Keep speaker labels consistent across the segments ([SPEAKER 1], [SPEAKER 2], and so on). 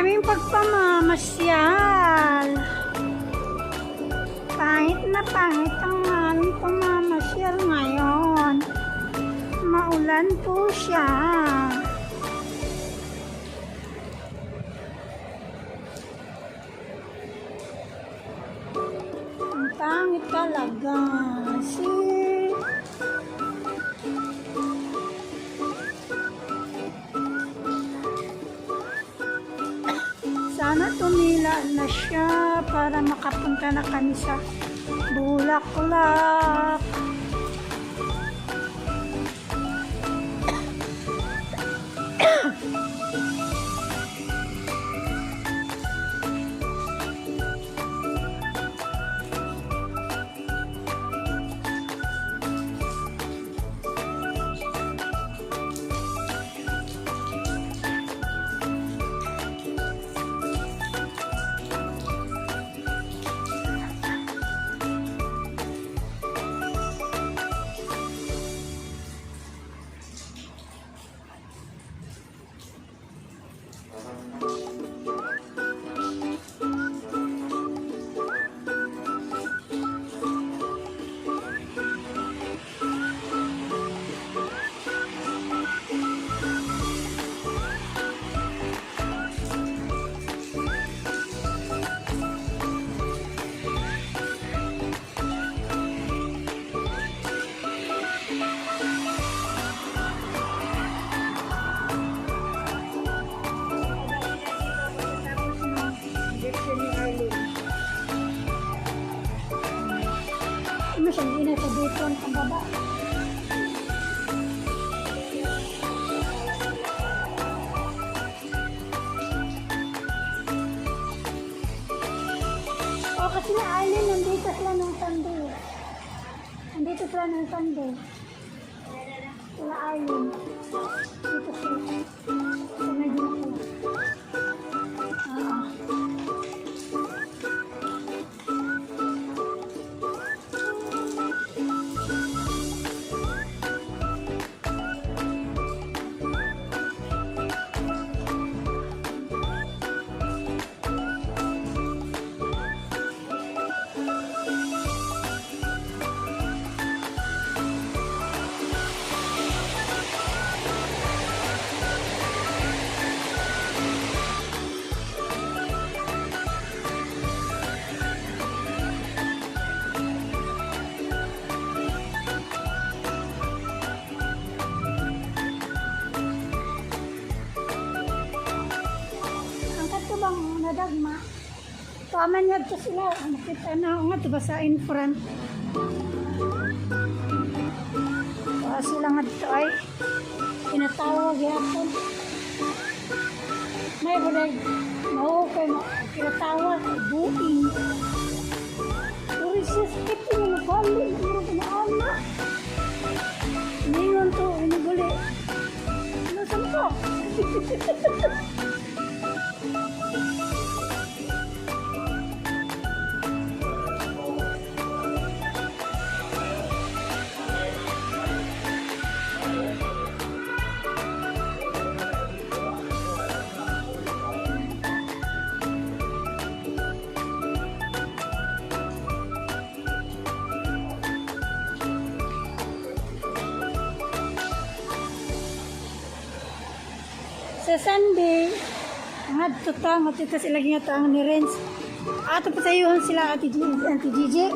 [SPEAKER 1] aming pagpamamasyal. Pangit na pangit ang aming pamamasyal ngayon. Maulan po siya. Ang pangit talaga. Sana tumila na siya para makapunta na kami sa Bulaklak. Hindi na sa dito ang baba. O kasi na Arlene, nandito sila ng Sunday. Nandito sila ng Sunday. Sila Arlene. Dito sila. Medyo na sila. Nadagma. Paman niya ito sila. Nakita na ako nga ito ba sa in front. Sila nga dito ay pinatawag yapon. May bulag. Mahukay mo. Pinatawag. Buing. Uri siya skip yung nabali. Uri pinaama. Ningon to. Inubuli. Ano saan ko? Sa Sunday, ang tutang at ito sila ginatang ni Renz. Ato pa sa iyo sila Ate Gigi.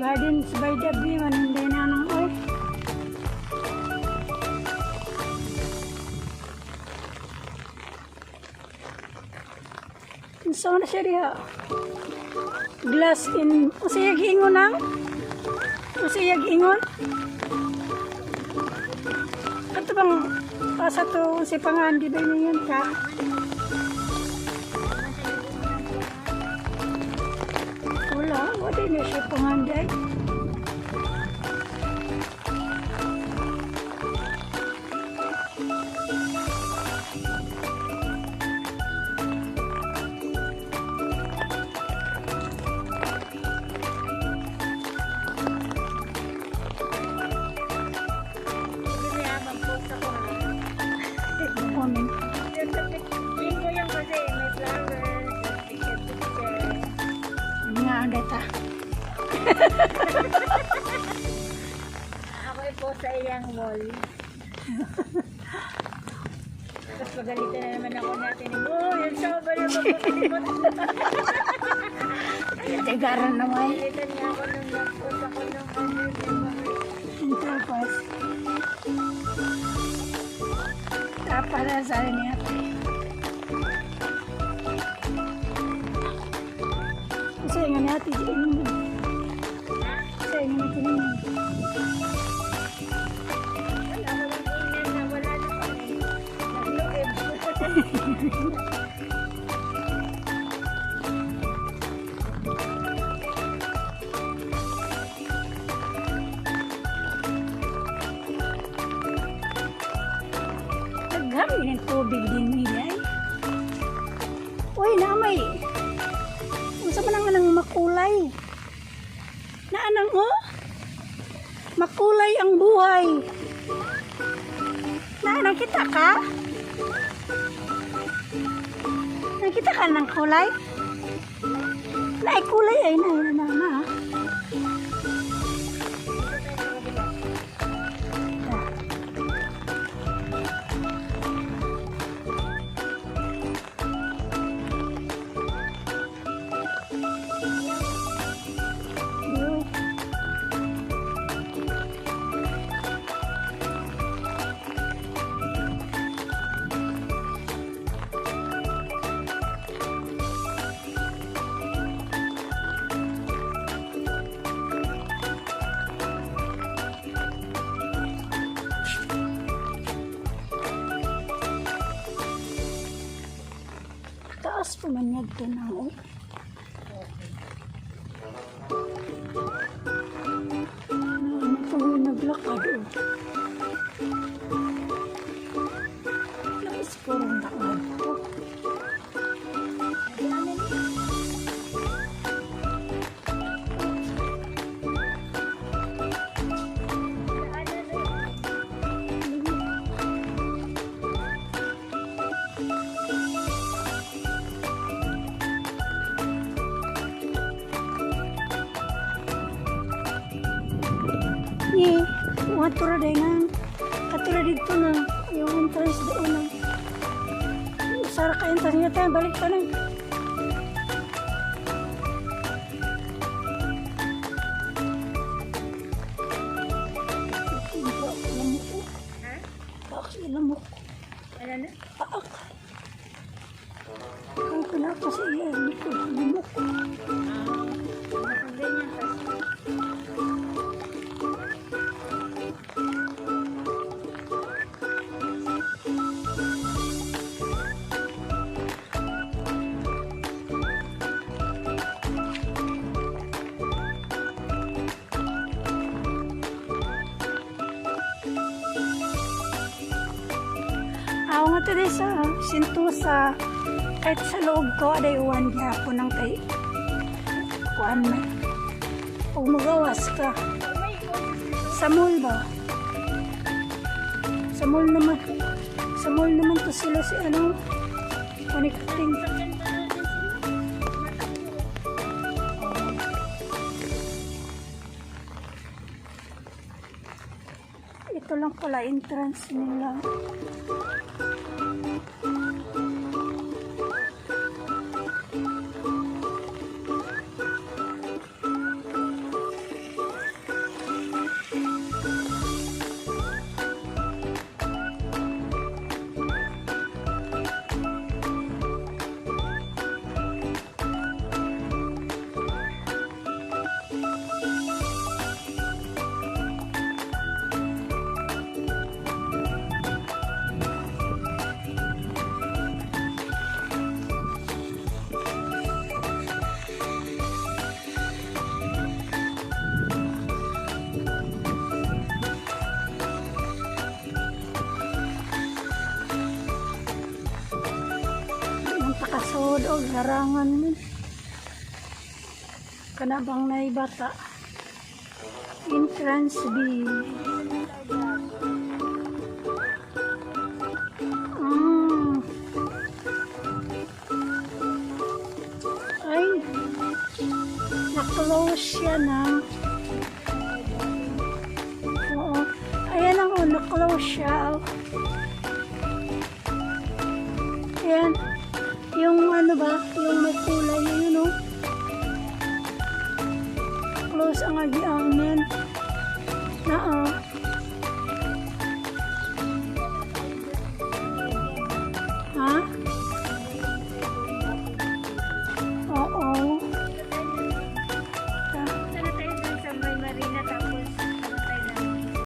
[SPEAKER 1] Gardens by the Bay, manunday na ng oil. Saan na siya diha? Glass in... Usayag ingon ang? Usayag ingon? Ito bang... Asa to si Pangandi ba yun ka? Wala na siya Panganday.
[SPEAKER 2] Ako po sa iyang wall. Tapos pagalitan na naman ako natin. Oh, yun siya ba yung magpapalimot?
[SPEAKER 1] Tigaran naman.
[SPEAKER 2] Pagalitan niya ako nung nagpos ako nung
[SPEAKER 1] Tapos. Tapos na sa niya. Kasi nga natin ini. Kasi nga natin ini. Naghamil ng tubig din nila eh. Uy, namay. Unsa man ang anang makulay. Naanang oh? Makulay ang buhay. Naanang kita ka? Nakita ka ng kulay? Kulay ay na. Taas pumanyag ko na oh. Ano po naglakad oh. Nais ko rin lakad oh. Ni, watura day nang katura dito na yung entrance doon na usara ka entrance niya tayo balik pa lang lamok
[SPEAKER 2] ano na?
[SPEAKER 1] paak kung pinapa sa iya likod lamok
[SPEAKER 2] Ganyan kasi.
[SPEAKER 1] Ako nga ito din sa Sintusa, kahit sa loob ko, aday uwan niya ako ng kay kuan na. Huwag magawas ka. Sa mall ba? Sa mall naman. Sa mall naman to sila si ano, panikating. Ito lang pala entrance nila. nakasod o garangan mo. Kanabang na bata. Entrance B. Ay, na-close siya na.